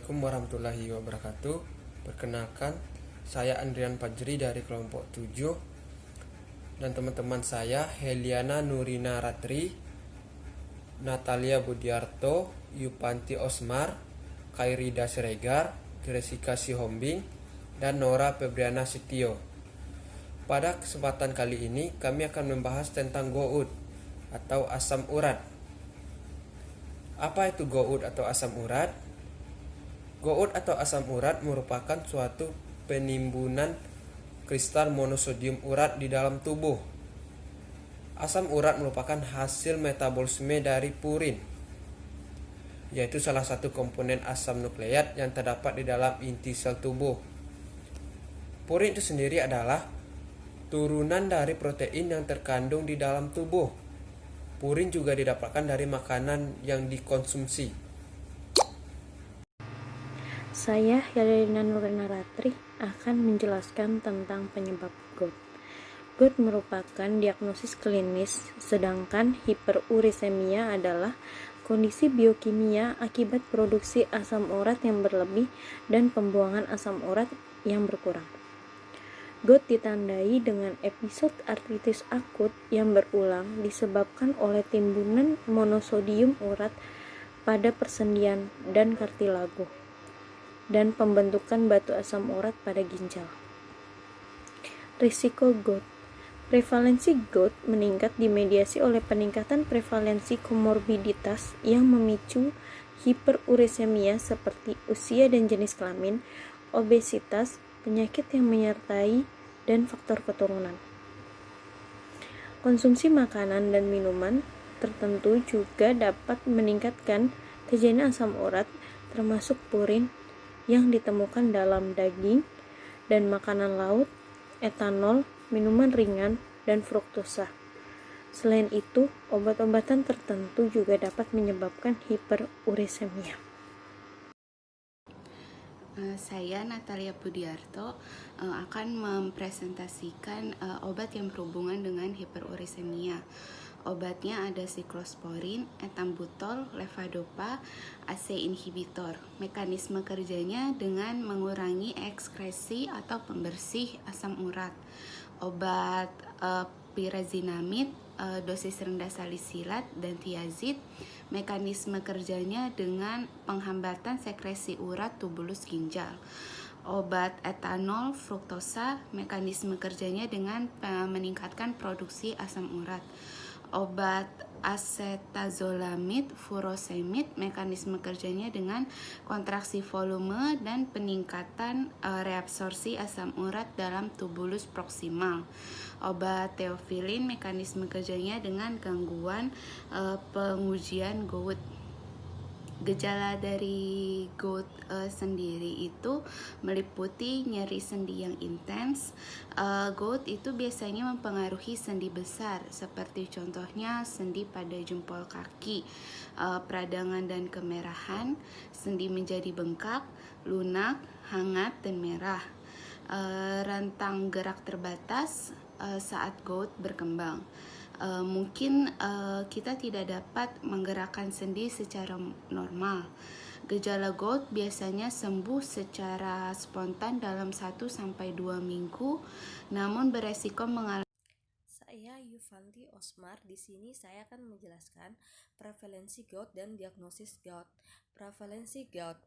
Assalamualaikum warahmatullahi wabarakatuh. Perkenalkan, saya Andrian Fajri dari kelompok 7 dan teman-teman saya Heliana Nurina Ratri, Natalia Budiarto, Yupanti Osmar, Kairida Siregar, Gresika Sihombing, dan Nora Febriana Sitio. Pada kesempatan kali ini kami akan membahas tentang GOUD atau asam urat. Apa itu GOUD atau asam urat? GOUD atau asam urat merupakan suatu penimbunan kristal monosodium urat di dalam tubuh. Asam urat merupakan hasil metabolisme dari purin, yaitu salah satu komponen asam nukleat yang terdapat di dalam inti sel tubuh. Purin itu sendiri adalah turunan dari protein yang terkandung di dalam tubuh. Purin juga didapatkan dari makanan yang dikonsumsi. Saya Helena Nurina Ratri akan menjelaskan tentang penyebab GOUD. GOUD merupakan diagnosis klinis, sedangkan hiperurisemia adalah kondisi biokimia akibat produksi asam urat yang berlebih dan pembuangan asam urat yang berkurang. GOUD ditandai dengan episode artritis akut yang berulang disebabkan oleh timbunan monosodium urat pada persendian dan kartilago dan pembentukan batu asam urat pada ginjal. Risiko GOUD. Prevalensi GOUD meningkat dimediasi oleh peningkatan prevalensi komorbiditas yang memicu hiperurisemia seperti usia dan jenis kelamin, obesitas, penyakit yang menyertai, dan faktor keturunan. Konsumsi makanan dan minuman tertentu juga dapat meningkatkan kejadian asam urat, termasuk purin yang ditemukan dalam daging dan makanan laut, etanol, minuman ringan, dan fruktosa. Selain itu, obat-obatan tertentu juga dapat menyebabkan hiperurisemia. Saya Natalia Budiarto akan mempresentasikan obat yang berhubungan dengan hiperurisemia. Obatnya ada siklosporin, etambutol, levodopa, AC inhibitor. Mekanisme kerjanya dengan mengurangi ekskresi atau pembersih asam urat. Obat pyrazinamid, dosis rendah salisilat dan thiazid. Mekanisme kerjanya dengan penghambatan sekresi urat tubulus ginjal. Obat etanol, fruktosa, mekanisme kerjanya dengan meningkatkan produksi asam urat. Obat acetazolamid, furosemid, mekanisme kerjanya dengan kontraksi volume dan peningkatan reabsorpsi asam urat dalam tubulus proksimal. Obat teofilin, mekanisme kerjanya dengan gangguan pengujian GOUD. Gejala dari GOUD sendiri itu meliputi nyeri sendi yang intens. GOUD itu biasanya mempengaruhi sendi besar, seperti contohnya sendi pada jempol kaki, peradangan dan kemerahan, sendi menjadi bengkak, lunak, hangat, dan merah. Rentang gerak terbatas saat GOUD berkembang. Mungkin kita tidak dapat menggerakkan sendi secara normal. Gejala GOUD biasanya sembuh secara spontan dalam 1-2 minggu, namun beresiko mengalami. Saya Yupanti Osmar. Di sini saya akan menjelaskan prevalensi GOUD dan diagnosis GOUD. Prevalensi GOUD.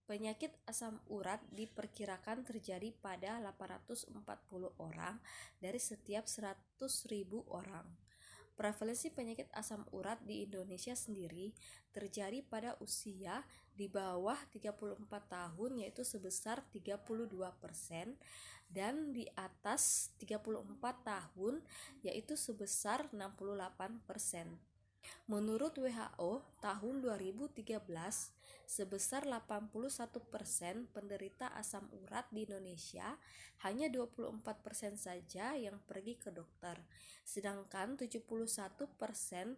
Penyakit asam urat diperkirakan terjadi pada 840 orang dari setiap 100.000 orang. Prevalensi penyakit asam urat di Indonesia sendiri terjadi pada usia di bawah 34 tahun yaitu sebesar 32% dan di atas 34 tahun yaitu sebesar 68%. Menurut WHO tahun 2013, sebesar 81% penderita asam urat di Indonesia, hanya 24% saja yang pergi ke dokter, sedangkan 71%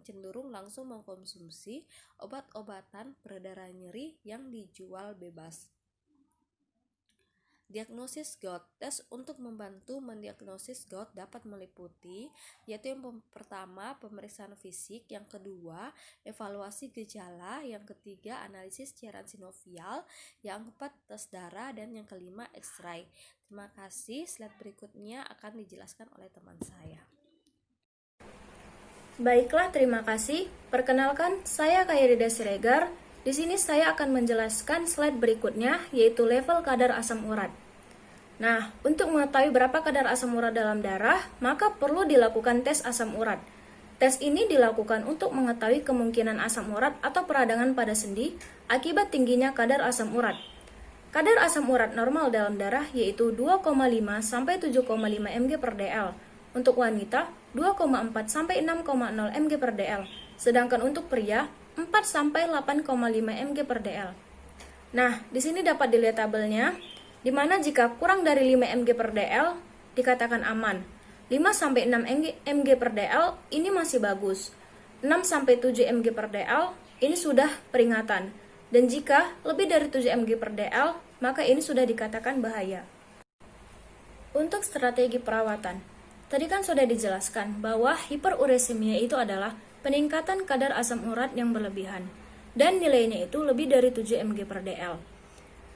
cenderung langsung mengkonsumsi obat-obatan peredar nyeri yang dijual bebas. Diagnosis GOUT. Tes untuk membantu mendiagnosis GOUT dapat meliputi yaitu yang pertama pemeriksaan fisik, yang kedua evaluasi gejala, yang ketiga analisis cairan sinovial, yang keempat tes darah, dan yang kelima X-ray. Terima kasih. Slide berikutnya akan dijelaskan oleh teman saya. Baiklah, terima kasih. Perkenalkan, saya Kairida Siregar. Di sini saya akan menjelaskan slide berikutnya, yaitu level kadar asam urat. Nah, untuk mengetahui berapa kadar asam urat dalam darah, maka perlu dilakukan tes asam urat. Tes ini dilakukan untuk mengetahui kemungkinan asam urat atau peradangan pada sendi akibat tingginya kadar asam urat. Kadar asam urat normal dalam darah yaitu 2,5 sampai 7,5 mg per dl. Untuk wanita, 2,4 sampai 6,0 mg per dl. Sedangkan untuk pria, 4 sampai 8,5 mg per dl. Nah, di sini dapat dilihat tabelnya, di mana jika kurang dari 5 mg per dl dikatakan aman. 5 sampai 6 mg per dl ini masih bagus. 6 sampai 7 mg per dl ini sudah peringatan. Dan jika lebih dari 7 mg per dl, maka ini sudah dikatakan bahaya. Untuk strategi perawatan, tadi kan sudah dijelaskan bahwa hiperuresemia itu adalah peningkatan kadar asam urat yang berlebihan dan nilainya itu lebih dari 7 mg per dl.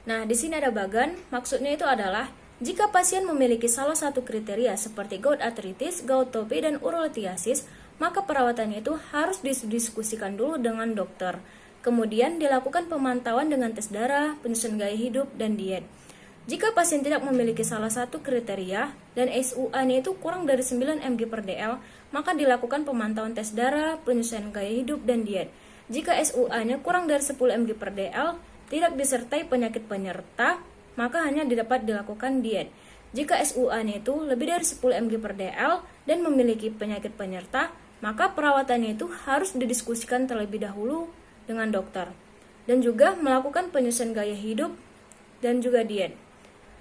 Nah, di sini ada bagan, maksudnya itu adalah jika pasien memiliki salah satu kriteria seperti gout arthritis, gout topi, dan urolithiasis, maka perawatannya itu harus didiskusikan dulu dengan dokter. Kemudian dilakukan pemantauan dengan tes darah, penyusunan gaya hidup, dan diet. Jika pasien tidak memiliki salah satu kriteria dan SUA-nya itu kurang dari 9 mg per dl, maka dilakukan pemantauan tes darah, penyusunan gaya hidup, dan diet. Jika SUA-nya kurang dari 10 mg per dl, tidak disertai penyakit penyerta, maka hanya dapat dilakukan diet. Jika SUA-nya itu lebih dari 10 mg per dl dan memiliki penyakit penyerta, maka perawatannya itu harus didiskusikan terlebih dahulu dengan dokter. Dan juga melakukan penyusunan gaya hidup dan juga diet.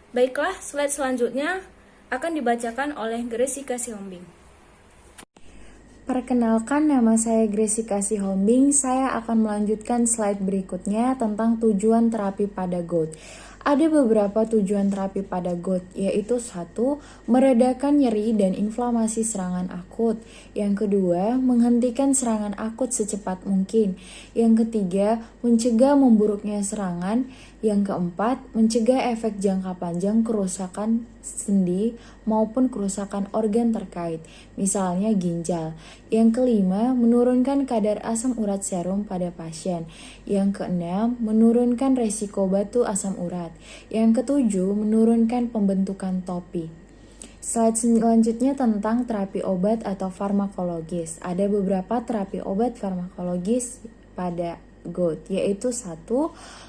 Baiklah, slide selanjutnya akan dibacakan oleh Gressika Sihombing. Perkenalkan, nama saya Gressika Sihombing. Saya akan melanjutkan slide berikutnya tentang tujuan terapi pada gout. Ada beberapa tujuan terapi pada gout, yaitu 1. Meredakan nyeri dan inflamasi serangan akut. Yang kedua, menghentikan serangan akut secepat mungkin. Yang ketiga, mencegah memburuknya serangan. Yang keempat, mencegah efek jangka panjang kerusakan sendi maupun kerusakan organ terkait, misalnya ginjal. Yang kelima, menurunkan kadar asam urat serum pada pasien. Yang keenam, menurunkan resiko batu asam urat. Yang ketujuh, menurunkan pembentukan topi. Slide selanjutnya tentang terapi obat atau farmakologis. Ada beberapa terapi obat farmakologis pada gout, yaitu 1.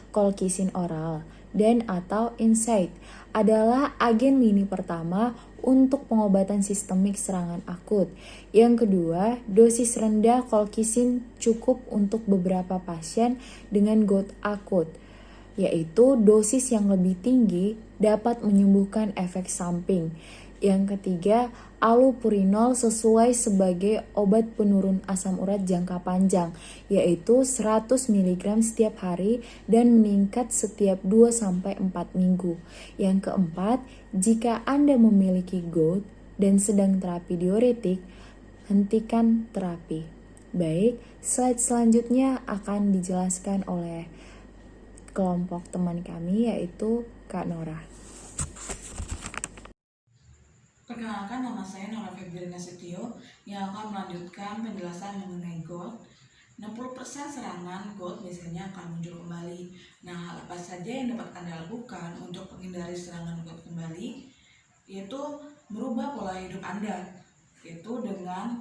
Colchicine oral dan atau NSAID adalah agen lini pertama untuk pengobatan sistemik serangan akut. Yang kedua, dosis rendah colchicine cukup untuk beberapa pasien dengan gout akut, yaitu dosis yang lebih tinggi dapat menyembuhkan efek samping. Yang ketiga, allopurinol sesuai sebagai obat penurun asam urat jangka panjang, yaitu 100 mg setiap hari dan meningkat setiap 2-4 minggu. Yang keempat, jika Anda memiliki gout dan sedang terapi diuretik, hentikan terapi. Baik, slide selanjutnya akan dijelaskan oleh kelompok teman kami, yaitu Kak Nora. Perkenalkan, nama saya Nora Febriana Setio yang akan melanjutkan penjelasan mengenai gout. 60% serangan gout biasanya akan muncul kembali. Nah, hal apa saja yang dapat Anda lakukan untuk menghindari serangan gout kembali? Yaitu merubah pola hidup Anda, yaitu dengan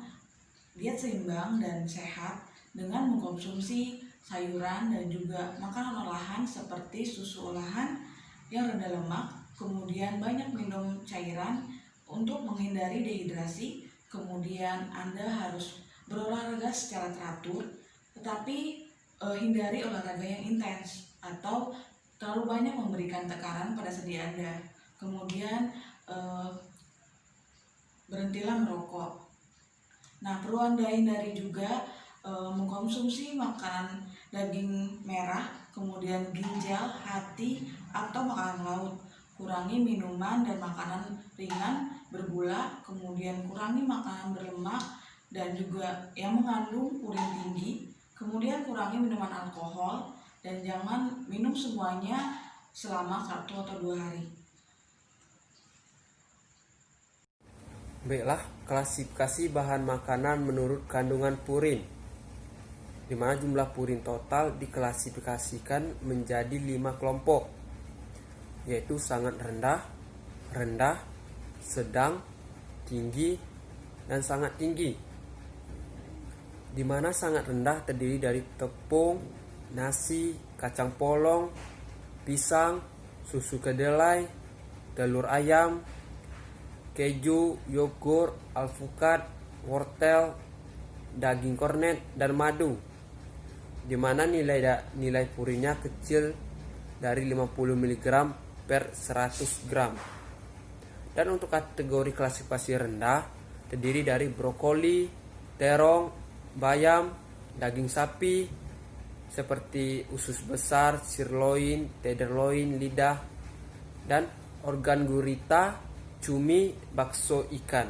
diet seimbang dan sehat, dengan mengkonsumsi sayuran dan juga makanan olahan seperti susu olahan yang rendah lemak, kemudian banyak minum cairan untuk menghindari dehidrasi. Kemudian Anda harus berolahraga secara teratur, tetapi hindari olahraga yang intens atau terlalu banyak memberikan tekanan pada sendi Anda. Kemudian berhentilah merokok. Nah, perlu Anda hindari juga mengkonsumsi makanan daging merah, kemudian ginjal, hati, atau makanan laut. kurangi minuman dan makanan ringan bergula, kemudian kurangi makanan berlemak dan juga yang mengandung purin tinggi, kemudian kurangi minuman alkohol, dan jangan minum semuanya selama 1 atau 2 hari. Baiklah, klasifikasi bahan makanan menurut kandungan purin, di mana jumlah purin total diklasifikasikan menjadi 5 kelompok, yaitu sangat rendah, rendah, sedang, tinggi, dan sangat tinggi. Di mana sangat rendah terdiri dari tepung, nasi, kacang polong, pisang, susu kedelai, telur ayam, keju, yogurt, alpukat, wortel, daging kornet, dan madu, di mana nilai purinnya kecil dari 50 mg per 100 gram. Dan untuk kategori klasifikasi rendah terdiri dari brokoli, terong, bayam, daging sapi seperti usus besar, sirloin, tenderloin, lidah, dan organ gurita, cumi, bakso ikan,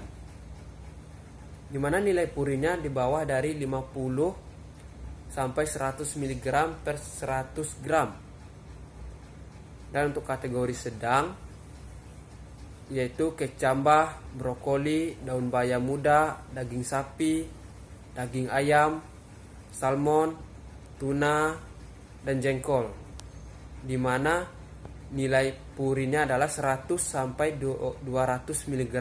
di mana nilai purinnya di bawah dari 50 sampai 100 mg per 100 gram. Dan untuk kategori sedang yaitu kecambah, brokoli, daun bayam muda, daging sapi, daging ayam, salmon, tuna, dan jengkol, di mana nilai purinnya adalah 100 sampai 200 mg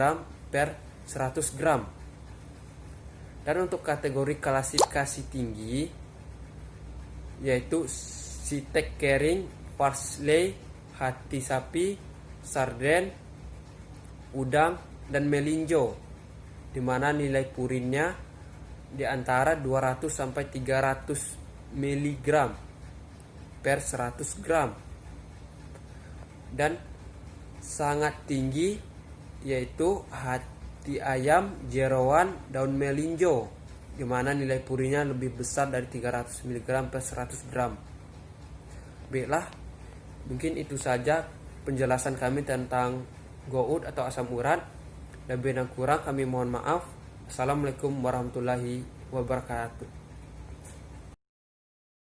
per 100 gram. Dan untuk kategori klasifikasi tinggi yaitu sitek kering, parsley, hati sapi, sarden, udang, dan melinjo, di mana nilai purinnya di antara 200 sampai 300 mg per 100 gram. Dan sangat tinggi yaitu hati ayam, jeroan, daun melinjo, di mana nilai purinnya lebih besar dari 300 mg per 100 gram. Baiklah, mungkin itu saja penjelasan kami tentang GoUd atau asam urat. Lebih dan kurang kami mohon maaf. Assalamualaikum warahmatullahi wabarakatuh.